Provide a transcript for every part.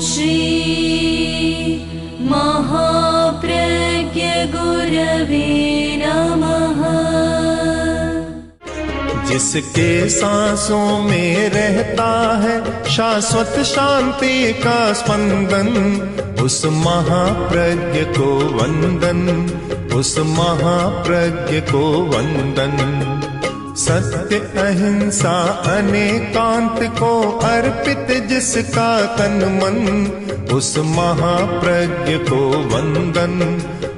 श्री महाप्रज्ञ गुरवे नमः। जिसके सांसों में रहता है शाश्वत शांति का स्पंदन, उस महाप्रज्ञ को वंदन, उस महाप्रज्ञ को वंदन। सत्य अहिंसा अनेकांत को अर्पित जिसका तन मन, उस महाप्रज्ञ को वंदन,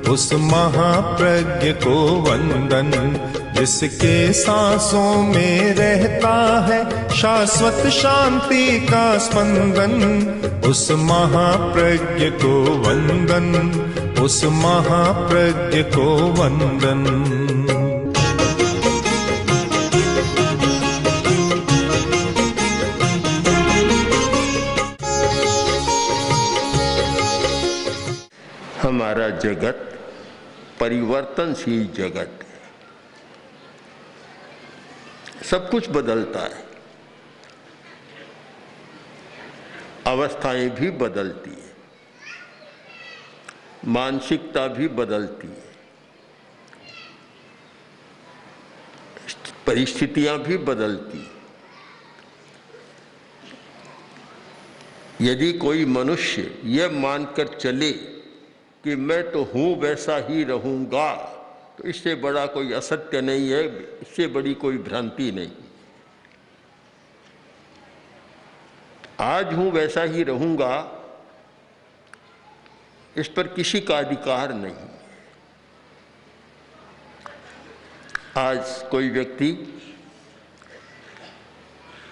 उस महाप्रज्ञ को वंदन। जिसके सांसों में रहता है शाश्वत शांति का स्पंदन, उस महाप्रज्ञ को वंदन, उस महाप्रज्ञ को वंदन। हमारा जगत परिवर्तनशील जगत है, सब कुछ बदलता है, अवस्थाएं भी बदलती है, मानसिकता भी बदलती है, परिस्थितियां भी बदलती है। यदि कोई मनुष्य यह मानकर चले कि मैं तो हूं वैसा ही रहूंगा, तो इससे बड़ा कोई असत्य नहीं है, इससे बड़ी कोई भ्रांति नहीं। आज हूं वैसा ही रहूंगा, इस पर किसी का अधिकार नहीं। आज कोई व्यक्ति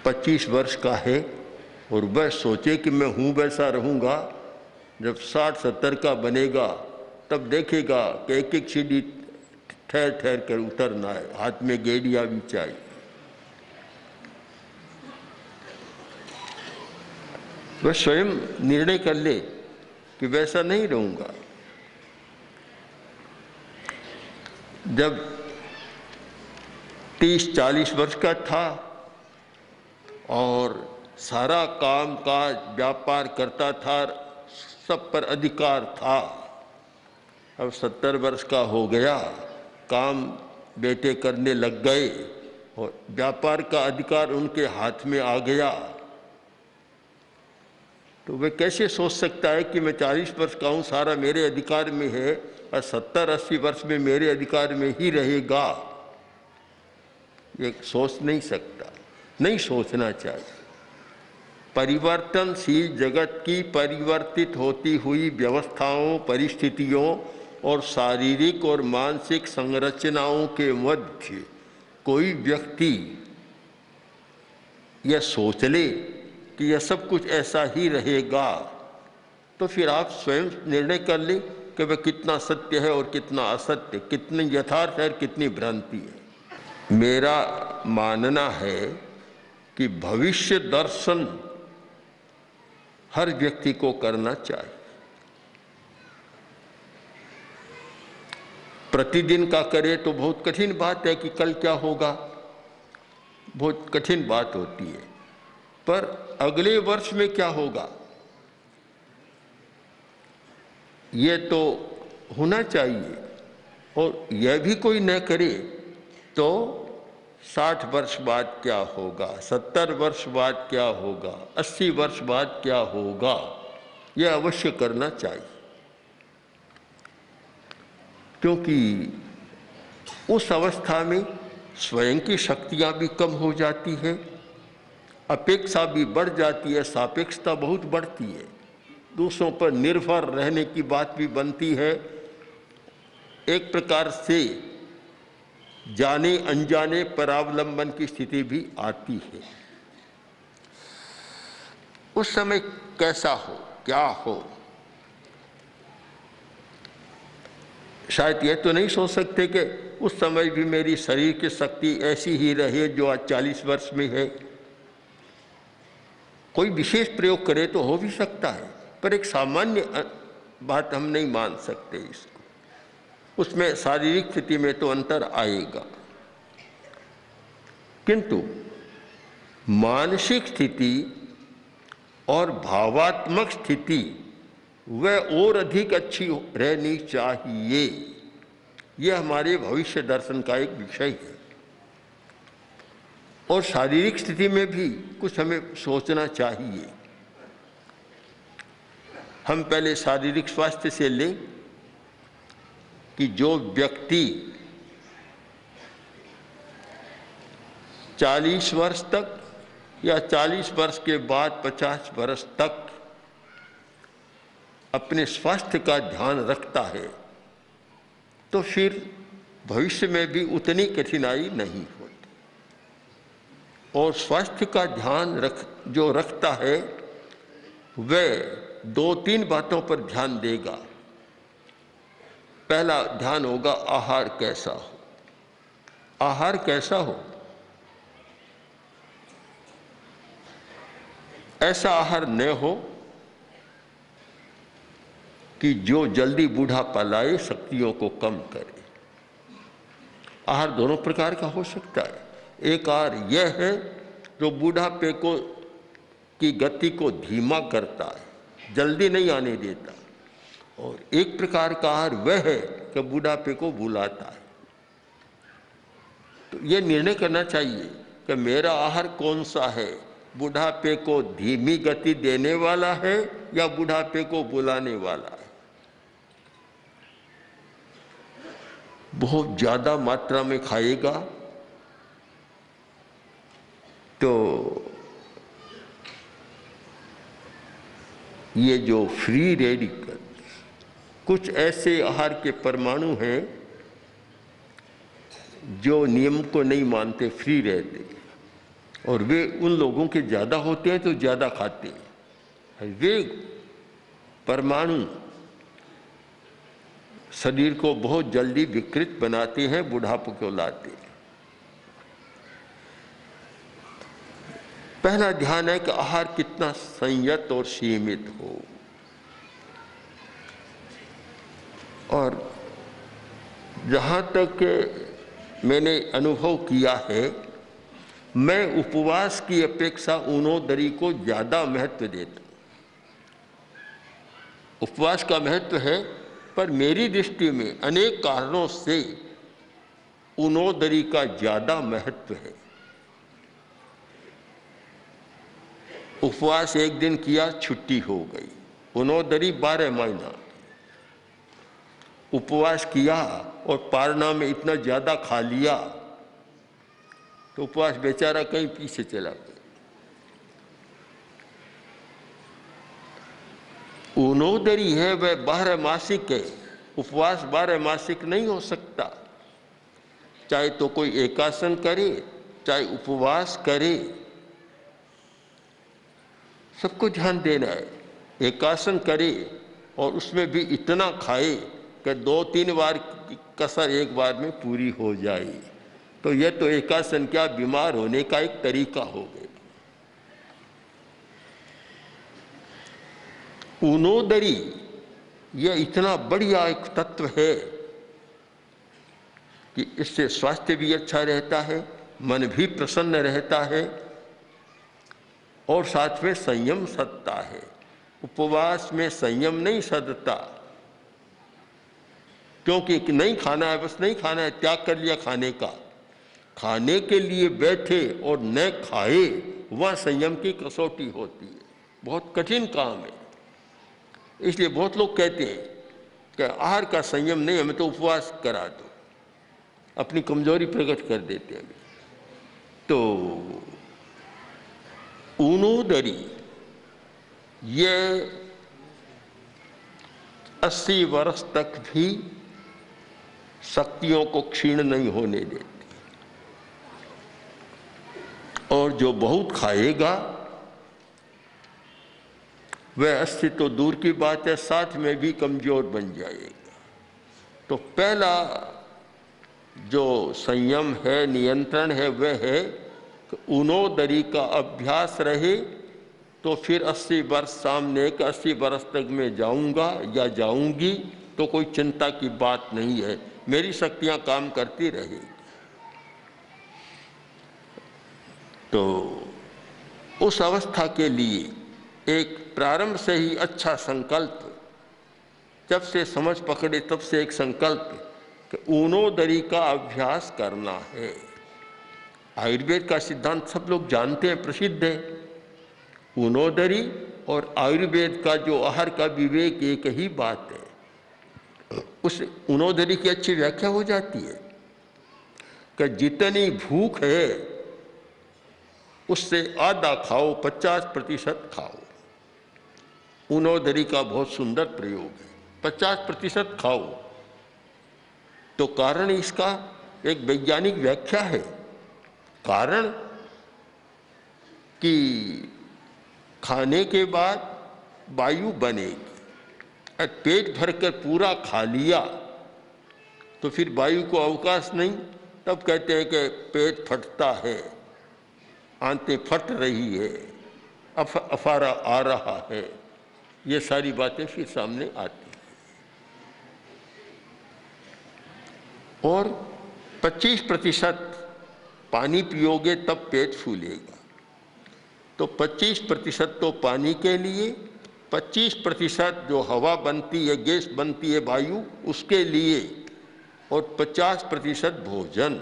25 वर्ष का है और वह सोचे कि मैं हूं वैसा रहूंगा, जब 60-70 का बनेगा तब देखेगा कि एक एक सीढ़ी ठहर ठहर कर उतरना है, हाथ में गेड़ियां भी चाहिए। वह स्वयं निर्णय कर ले कि वैसा नहीं रहूंगा। जब 30-40 वर्ष का था और सारा काम काज व्यापार करता था, सब पर अधिकार था, अब 70 वर्ष का हो गया, काम बेटे करने लग गए और व्यापार का अधिकार उनके हाथ में आ गया, तो वे कैसे सोच सकता है कि मैं 40 वर्ष का हूँ, सारा मेरे अधिकार में है और 70-80 वर्ष में मेरे अधिकार में ही रहेगा। ये सोच नहीं सकता, नहीं सोचना चाहिए। परिवर्तनशील जगत की परिवर्तित होती हुई व्यवस्थाओं, परिस्थितियों और शारीरिक और मानसिक संरचनाओं के मध्य कोई व्यक्ति यह सोच ले कि यह सब कुछ ऐसा ही रहेगा, तो फिर आप स्वयं निर्णय कर लें कि वह कितना सत्य है और कितना असत्य, कितनी यथार्थ है और कितनी भ्रांति है। मेरा मानना है कि भविष्य दर्शन हर व्यक्ति को करना चाहिए। प्रतिदिन का करे तो बहुत कठिन बात है कि कल क्या होगा, बहुत कठिन बात होती है, पर अगले वर्ष में क्या होगा ये तो होना चाहिए। और यह भी कोई न करे तो 60 वर्ष बाद क्या होगा, 70 वर्ष बाद क्या होगा, 80 वर्ष बाद क्या होगा, यह अवश्य करना चाहिए। क्योंकि उस अवस्था में स्वयं की शक्तियां भी कम हो जाती है, अपेक्षा भी बढ़ जाती है, सापेक्षता बहुत बढ़ती है, दूसरों पर निर्भर रहने की बात भी बनती है। एक प्रकार से जाने अनजाने परावलंबन की स्थिति भी आती है। उस समय कैसा हो, क्या हो, शायद यह तो नहीं सोच सकते कि उस समय भी मेरी शरीर की शक्ति ऐसी ही रहे जो आज 40 वर्ष में है। कोई विशेष प्रयोग करे तो हो भी सकता है, पर एक सामान्य बात हम नहीं मान सकते इसको। उसमें शारीरिक स्थिति में तो अंतर आएगा, किंतु मानसिक स्थिति और भावात्मक स्थिति वह और अधिक अच्छी रहनी चाहिए। यह हमारे भविष्य दर्शन का एक विषय है। और शारीरिक स्थिति में भी कुछ हमें सोचना चाहिए। हम पहले शारीरिक स्वास्थ्य से लें कि जो व्यक्ति 40 वर्ष तक या 40 वर्ष के बाद 50 वर्ष तक अपने स्वास्थ्य का ध्यान रखता है तो फिर भविष्य में भी उतनी कठिनाई नहीं होती। और स्वास्थ्य का ध्यान जो रखता है वह 2-3 बातों पर ध्यान देगा। पहला ध्यान होगा आहार कैसा हो। आहार कैसा हो? ऐसा आहार न हो कि जो जल्दी बूढ़ापा लाए, शक्तियों को कम करे। आहार दोनों प्रकार का हो सकता है। एक आहार यह है जो बूढ़ापे की गति को धीमा करता है, जल्दी नहीं आने देता। और एक प्रकार का आहार वह है कि बूढ़ापे को बुलाता है। तो यह निर्णय करना चाहिए कि मेरा आहार कौन सा है, बुढ़ापे को धीमी गति देने वाला है या बुढ़ापे को बुलाने वाला है। बहुत ज़्यादा मात्रा में खाएगा तो ये जो फ्री रेडिकल, कुछ ऐसे आहार के परमाणु हैं जो नियम को नहीं मानते, फ्री रहते, और वे उन लोगों के ज़्यादा होते हैं तो ज़्यादा खाते हैं। वे परमाणु शरीर को बहुत जल्दी विकृत बनाते हैं, बुढ़ापे को लाते हैं। पहला ध्यान है कि आहार कितना संयत और सीमित हो। और जहाँ तक मैंने अनुभव किया है, मैं उपवास की अपेक्षा ऊनोदरी को ज़्यादा महत्व देता हूँ। उपवास का महत्व है, पर मेरी दृष्टि में अनेक कारणों से ऊनोदरी का ज़्यादा महत्व है। उपवास एक दिन किया, छुट्टी हो गई। ऊनोदरी 12 महीना उपवास किया और पारना में इतना ज़्यादा खा लिया तो उपवास बेचारा कहीं पीछे चला गया। ऊनोदरी है वह 12 मासिक है। उपवास 12 मासिक नहीं हो सकता। चाहे तो कोई एकासन करे, चाहे उपवास करे, सबको ध्यान देना है। एकासन करे और उसमें भी इतना खाए कि 2-3 बार की कसर एक बार में पूरी हो जाए, तो यह तो एकासन क्या, बीमार होने का एक तरीका हो गया। ऊनोदरी यह इतना बढ़िया एक तत्व है कि इससे स्वास्थ्य भी अच्छा रहता है, मन भी प्रसन्न रहता है और साथ में संयम सधता है। उपवास में संयम नहीं सधता, क्योंकि नहीं खाना है, बस नहीं खाना है, त्याग कर लिया खाने का। खाने के लिए बैठे और न खाए, वह संयम की कसौटी होती है। बहुत कठिन काम है। इसलिए बहुत लोग कहते हैं कि आहार का संयम नहीं, हमें तो उपवास करा दो, अपनी कमजोरी प्रकट कर देते हैं। तो ऊनोदरी यह 80 वर्ष तक भी शक्तियों को क्षीण नहीं होने देती। और जो बहुत खाएगा वह 80 तो दूर की बात है, 60 में भी कमजोर बन जाएगा। तो पहला जो संयम है, नियंत्रण है, वह है कि ऊनोदरी का अभ्यास रहे। तो फिर 80 वर्ष सामने के 80 वर्ष तक मैं जाऊंगा या जाऊंगी तो कोई चिंता की बात नहीं है, मेरी शक्तियां काम करती रहेगी। तो उस अवस्था के लिए एक प्रारंभ से ही अच्छा संकल्प, जब से समझ पकड़े तब से एक संकल्प कि ऊनोदरी का अभ्यास करना है। आयुर्वेद का सिद्धांत सब लोग जानते हैं, प्रसिद्ध है। ऊनोदरी और आयुर्वेद का जो आहार का विवेक एक ही बात है। उस ऊनोदरी की अच्छी व्याख्या हो जाती है कि जितनी भूख है उससे आधा खाओ, 50% खाओ। ऊनोदरी का बहुत सुंदर प्रयोग है, 50% खाओ। तो कारण इसका एक वैज्ञानिक व्याख्या है। कारण कि खाने के बाद वायु बनेगी, और पेट भरकर पूरा खा लिया तो फिर वायु को अवकाश नहीं, तब कहते हैं कि पेट फटता है, आंतें फट रही है, अफारा आ रहा है। ये सारी बातें फिर सामने आती हैं। और 25% पानी पियोगे तब पेट फूलेगा। तो 25% तो पानी के लिए, 25% जो हवा बनती है, गैस बनती है, वायु, उसके लिए, और 50% भोजन।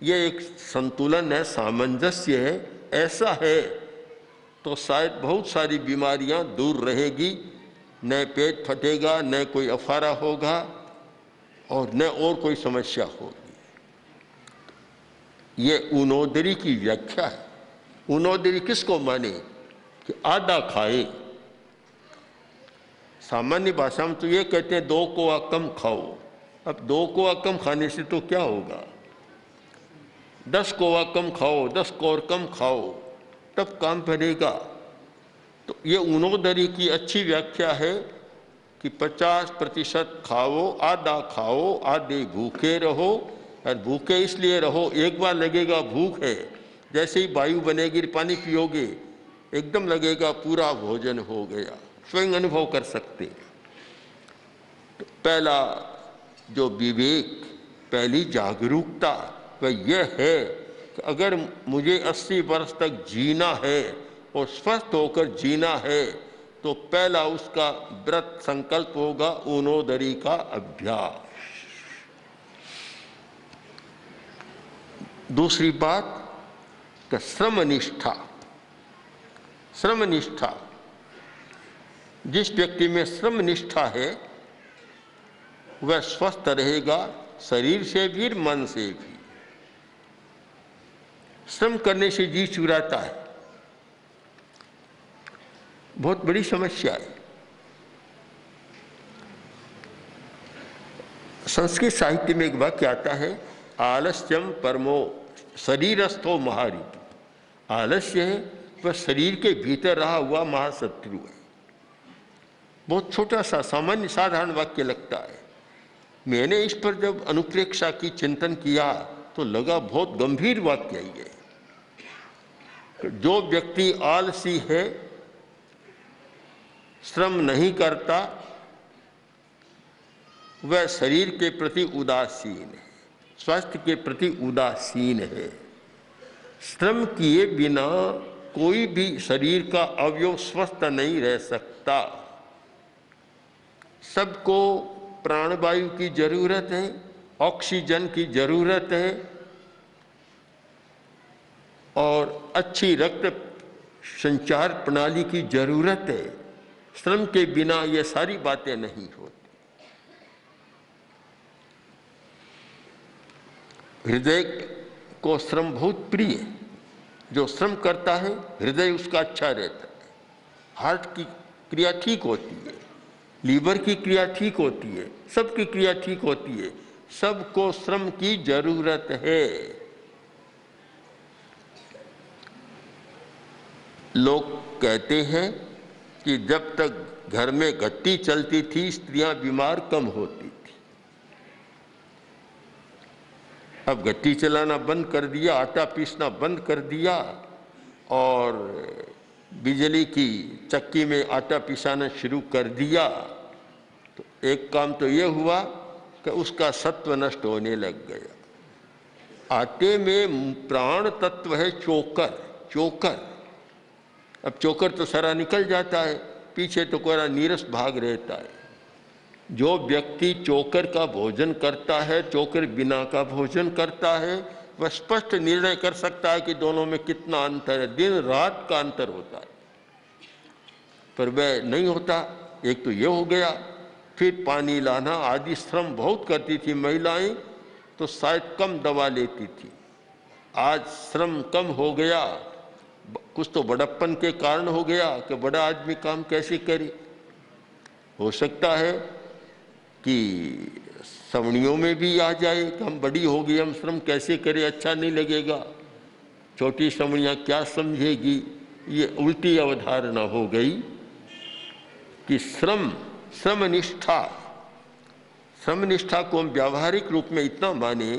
ये एक संतुलन है, सामंजस्य है। ऐसा है तो शायद बहुत सारी बीमारियां दूर रहेगी, न पेट फटेगा, न कोई अफारा होगा, और न और कोई समस्या होगी। ये ऊनोदरी की व्याख्या है। ऊनोदरी किसको माने कि आधा खाए। सामान्य भाषा में तो ये कहते हैं 2 कोआ कम खाओ। अब 2 कोआ कम खाने से तो क्या होगा, 10 कोआ कम खाओ, 10 कोर कम खाओ, तब काम बनेगा। तो ये ऊनोदरी की अच्छी व्याख्या है कि 50% खाओ, आधा खाओ, आधे भूखे रहो। और भूखे इसलिए रहो, एक बार लगेगा भूख है, जैसे ही वायु बनेगी, पानी पियोगे, एकदम लगेगा पूरा भोजन हो गया। स्वयं अनुभव कर सकते। तो पहला जो विवेक, पहली जागरूकता वह यह है कि अगर मुझे 80 वर्ष तक जीना है और स्वस्थ होकर जीना है, तो पहला उसका व्रत संकल्प होगा ऊनोदरी का अभ्यास। दूसरी बात कि श्रमनिष्ठा। श्रमनिष्ठा, जिस व्यक्ति में श्रमनिष्ठा है वह स्वस्थ रहेगा, शरीर से भी मन से भी। श्रम करने से जी चुराता है, बहुत बड़ी समस्या है। संस्कृत साहित्य में एक वाक्य आता है, आलस्यम परमो शरीरस्थो महारी। आलस्य है वह शरीर के भीतर रहा हुआ महाशत्रु है। बहुत छोटा सा सामान्य साधारण वाक्य लगता है। मैंने इस पर जब अनुप्रेक्षा की, चिंतन किया, तो लगा बहुत गंभीर वाक्य है ये। जो व्यक्ति आलसी है, श्रम नहीं करता, वह शरीर के प्रति उदासीन है, स्वास्थ्य के प्रति उदासीन है। श्रम किए बिना कोई भी शरीर का अवयव स्वस्थ नहीं रह सकता। सबको प्राणवायु की जरूरत है, ऑक्सीजन की जरूरत है, और अच्छी रक्त संचार प्रणाली की जरूरत है। श्रम के बिना ये सारी बातें नहीं होती। हृदय को श्रम बहुत प्रिय है। जो श्रम करता है, हृदय उसका अच्छा रहता है, हार्ट की क्रिया ठीक होती है, लीवर की क्रिया ठीक होती है, सबकी क्रिया ठीक होती है। सबको श्रम की जरूरत है। लोग कहते हैं कि जब तक घर में घट्टी चलती थी, स्त्रियां बीमार कम होती थी। अब घट्टी चलाना बंद कर दिया, आटा पीसना बंद कर दिया, और बिजली की चक्की में आटा पिसाना शुरू कर दिया। तो एक काम तो ये हुआ कि उसका सत्व नष्ट होने लग गया। आटे में प्राण तत्व है चोकर। चोकर अब चोकर तो सारा निकल जाता है, पीछे तो कोरा नीरस भाग रहता है। जो व्यक्ति चोकर का भोजन करता है, चोकर बिना का भोजन करता है, वह स्पष्ट निर्णय कर सकता है कि दोनों में कितना अंतर है। दिन रात का अंतर होता है, पर वह नहीं होता। एक तो ये हो गया, फिर पानी लाना आदि श्रम बहुत करती थी महिलाएं, तो शायद कम दवा लेती थी। आज श्रम कम हो गया, कुछ तो बड़प्पन के कारण हो गया कि बड़ा आदमी काम कैसे करे। हो सकता है कि सवणियों में भी आ जाए कि हम बड़ी हो गई, हम श्रम कैसे करें, अच्छा नहीं लगेगा, छोटी सवणियाँ क्या समझेगी। ये उल्टी अवधारणा हो गई कि श्रमनिष्ठा को हम व्यावहारिक रूप में इतना माने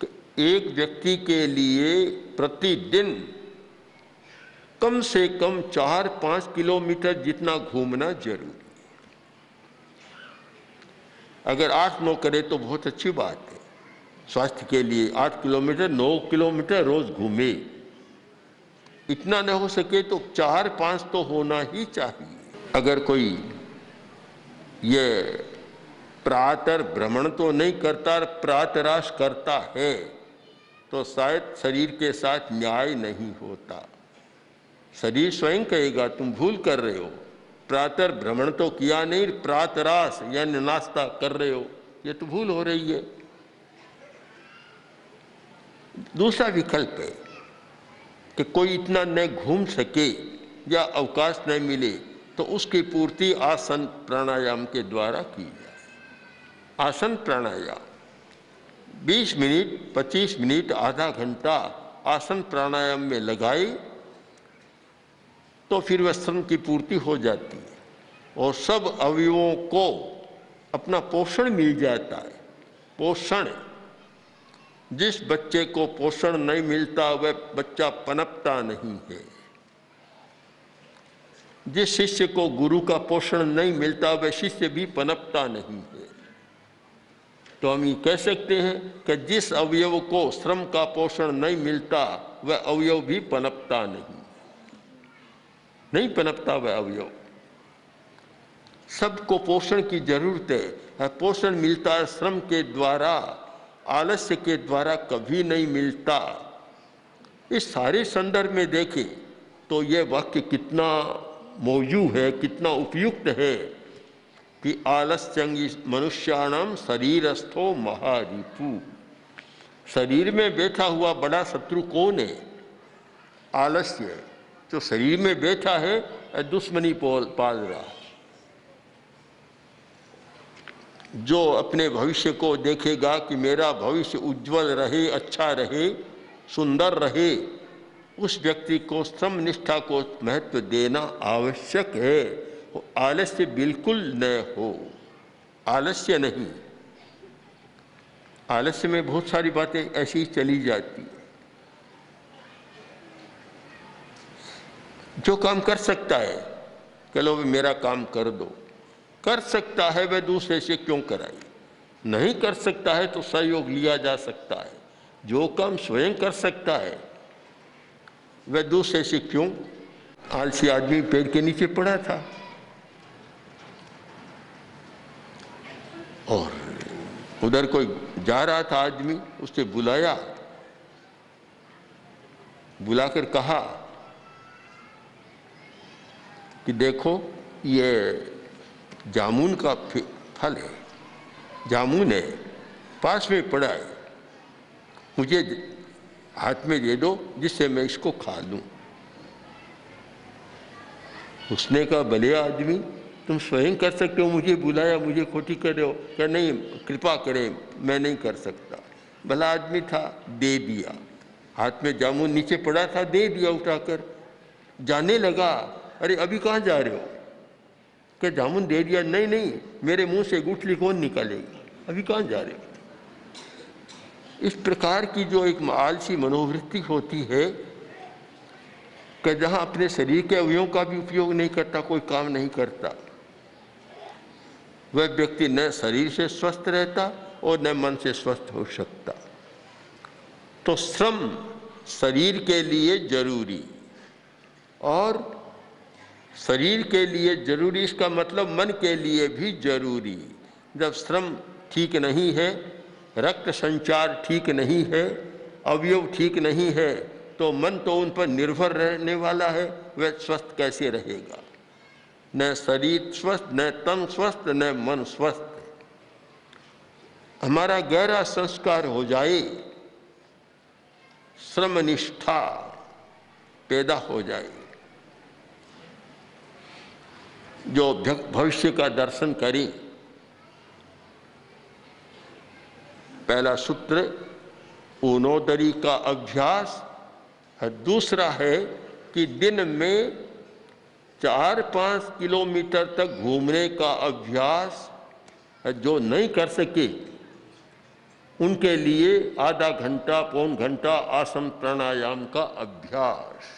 कि एक व्यक्ति के लिए प्रतिदिन कम से कम 4-5 किलोमीटर जितना घूमना जरूरी है। अगर 8-9 करे तो बहुत अच्छी बात है, स्वास्थ्य के लिए 8 किलोमीटर 9 किलोमीटर रोज घूमे। इतना न हो सके तो 4-5 तो होना ही चाहिए। अगर कोई ये प्रातः भ्रमण तो नहीं करता, प्रातराश करता है, तो शायद शरीर के साथ न्याय नहीं होता। शरीर स्वयं कहेगा तुम भूल कर रहे हो, प्रातः भ्रमण तो किया नहीं, प्रातराश यानी नाश्ता कर रहे हो, ये तो भूल हो रही है। दूसरा विकल्प है कि कोई इतना न घूम सके या अवकाश न मिले तो उसकी पूर्ति आसन प्राणायाम के द्वारा की जाए। आसन प्राणायाम 20 मिनट, 25 मिनट, आधा घंटा आसन प्राणायाम में लगाए तो फिर वह श्रम की पूर्ति हो जाती है और सब अवयवों को अपना पोषण मिल जाता है। पोषण, जिस बच्चे को पोषण नहीं मिलता वह बच्चा पनपता नहीं है। जिस शिष्य को गुरु का पोषण नहीं मिलता वह शिष्य भी पनपता नहीं है। तो हम ये कह सकते हैं कि जिस अवयव को श्रम का पोषण नहीं मिलता वह अवयव भी पनपता नहीं पनपता वह अवयव। सबको पोषण की जरूरत है। पोषण मिलता है श्रम के द्वारा, आलस्य के द्वारा कभी नहीं मिलता। इस सारे संदर्भ में देखें तो यह वाक्य कितना मौजूद है, कितना उपयुक्त है कि आलस्यंगी मनुष्याणाम शरीरस्थो महारिपु। शरीर में बैठा हुआ बड़ा शत्रु कौन है? आलस्य। जो शरीर में बैठा है दुश्मनी पाल रहा है। जो अपने भविष्य को देखेगा कि मेरा भविष्य उज्जवल रहे, अच्छा रहे, सुंदर रहे, उस व्यक्ति को श्रम निष्ठा को महत्व देना आवश्यक है। आलस्य बिल्कुल न हो, आलस्य नहीं। आलस्य में बहुत सारी बातें ऐसी ही चली जाती। जो काम कर सकता है चलो मेरा काम कर दो, कर सकता है वह दूसरे से क्यों कराए? नहीं कर सकता है तो सहयोग लिया जा सकता है। जो काम स्वयं कर सकता है वह दूसरे से क्यों? आलसी आदमी पेड़ के नीचे पड़ा था और उधर कोई जा रहा था आदमी, उसने बुलाया, बुलाकर कहा कि देखो ये जामुन का फल है, जामुन है, पास में पड़ा है, मुझे हाथ में दे दो जिससे मैं इसको खा लूं। उसने कहा भले आदमी, तुम स्वयं कर सकते हो, मुझे बुलाया, मुझे खोटी कर रहे हो। क्या नहीं, कृपा करें, मैं नहीं कर सकता। भला आदमी था, दे दिया। हाथ में जामुन नीचे पड़ा था, दे दिया उठाकर। जाने लगा, अरे अभी कहाँ जा रहे हो? क्या जामुन दे दिया? नहीं नहीं, मेरे मुंह से गुठली कौन निकालेगी, अभी कहाँ जा रहे हो? इस प्रकार की जो एक आलसी मनोवृत्ति होती है कि जहाँ अपने शरीर के अवयवों का भी उपयोग नहीं करता, कोई काम नहीं करता, वह व्यक्ति न शरीर से स्वस्थ रहता और न मन से स्वस्थ हो सकता। तो श्रम शरीर के लिए जरूरी और शरीर के लिए जरूरी, इसका मतलब मन के लिए भी जरूरी। जब श्रम ठीक नहीं है, रक्त संचार ठीक नहीं है, अवयव ठीक नहीं है, तो मन तो उन पर निर्भर रहने वाला है, वह स्वस्थ कैसे रहेगा? न शरीर स्वस्थ, न तन स्वस्थ, न मन स्वस्थ। हमारा गहरा संस्कार हो जाए, श्रम निष्ठा पैदा हो जाए, जो भविष्य का दर्शन करें। पहला सूत्र ऊनोदरी का अभ्यास, दूसरा है कि दिन में 4-5 किलोमीटर तक घूमने का अभ्यास। जो नहीं कर सके उनके लिए आधा घंटा पौन घंटा आसन प्राणायाम का अभ्यास।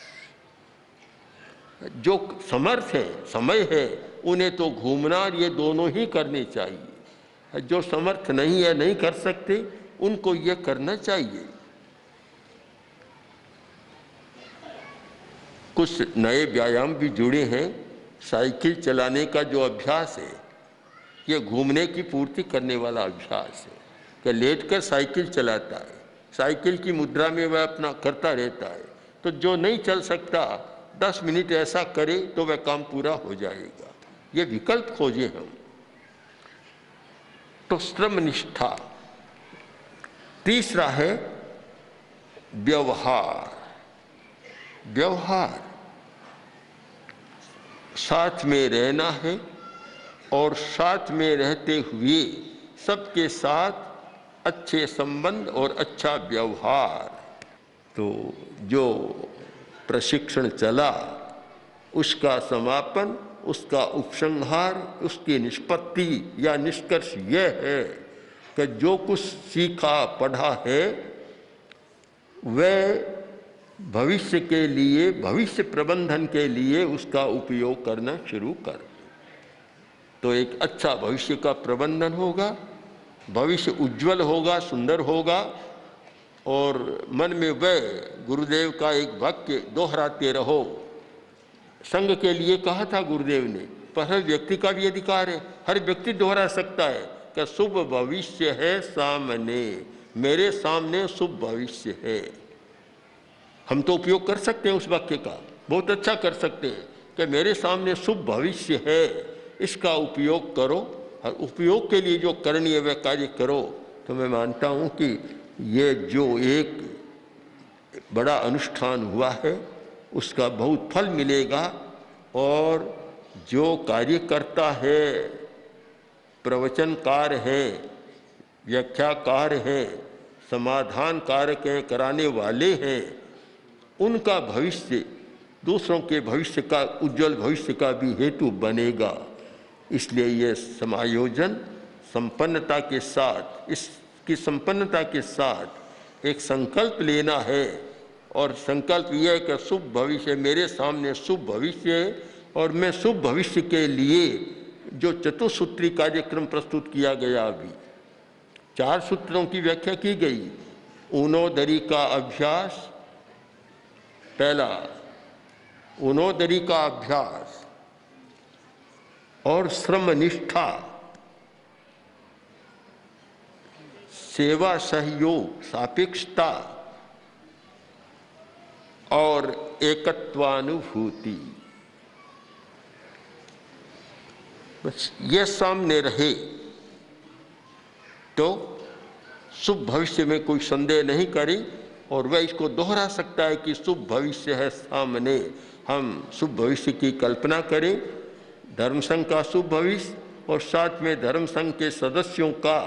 जो समर्थ है, समय है, उन्हें तो घूमना और ये दोनों ही करने चाहिए। जो समर्थ नहीं है, नहीं कर सकते, उनको ये करना चाहिए। कुछ नए व्यायाम भी जुड़े हैं। साइकिल चलाने का जो अभ्यास है, ये घूमने की पूर्ति करने वाला अभ्यास है कि लेटकर साइकिल चलाता है, साइकिल की मुद्रा में वह अपना करता रहता है। तो जो नहीं चल सकता 10 मिनट ऐसा करे तो वह काम पूरा हो जाएगा। ये विकल्प खोजे हम। तो श्रम निष्ठा। तीसरा है व्यवहार। व्यवहार, साथ में रहना है और साथ में रहते हुए सबके साथ अच्छे संबंध और अच्छा व्यवहार। तो जो प्रशिक्षण चला, उसका समापन, उसका उपसंहार, उसकी निष्पत्ति या निष्कर्ष यह है कि जो कुछ सीखा पढ़ा है वह भविष्य के लिए, भविष्य प्रबंधन के लिए उसका उपयोग करना शुरू कर। तो एक अच्छा भविष्य का प्रबंधन होगा, भविष्य उज्जवल होगा, सुंदर होगा। और मन में वह गुरुदेव का एक वाक्य दोहराते रहो। संघ के लिए कहा था गुरुदेव ने, पर हर व्यक्ति का भी अधिकार है, हर व्यक्ति दोहरा सकता है कि शुभ भविष्य है सामने, मेरे सामने शुभ भविष्य है। हम तो उपयोग कर सकते हैं उस वाक्य का, बहुत अच्छा कर सकते हैं कि मेरे सामने शुभ भविष्य है, इसका उपयोग करो और उपयोग के लिए जो करणीय वह कार्य करो। तो मैं मानता हूँ कि ये जो एक बड़ा अनुष्ठान हुआ है उसका बहुत फल मिलेगा। और जो कार्य करता है, प्रवचनकार है, व्याख्याकार है, समाधान कारक हैं, कराने वाले हैं, उनका भविष्य दूसरों के भविष्य का, उज्जवल भविष्य का भी हेतु बनेगा। इसलिए ये समायोजन संपन्नता के साथ, इसकी संपन्नता के साथ एक संकल्प लेना है। और संकल्प यह है कि शुभ भविष्य, मेरे सामने शुभ भविष्य है और मैं शुभ भविष्य के लिए जो चतुसूत्री कार्यक्रम प्रस्तुत किया गया, अभी 4 सूत्रों की व्याख्या की गई। ऊनोदरी का अभ्यास, पहला ऊनोदरी का अभ्यास और श्रम निष्ठा, सेवा सहयोग, सापेक्षता और एकत्वानुभूति। बस ये सामने रहे तो शुभ भविष्य में कोई संदेह नहीं करे और वह इसको दोहरा सकता है कि शुभ भविष्य है सामने। हम शुभ भविष्य की कल्पना करें, धर्म संघ का शुभ भविष्य और साथ में धर्म संघ के सदस्यों का,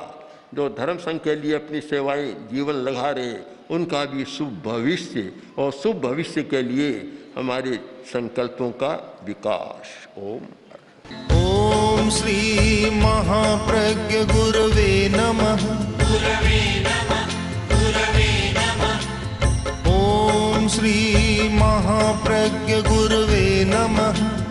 जो धर्म संघ के लिए अपनी सेवाएं जीवन लगा रहे, उनका भी शुभ भविष्य और शुभ भविष्य के लिए हमारे संकल्पों का विकास। ओम ओम श्री महाप्रज्ञ गुरवे नमः। ओम श्री महाप्रज्ञ गुरवे नमः।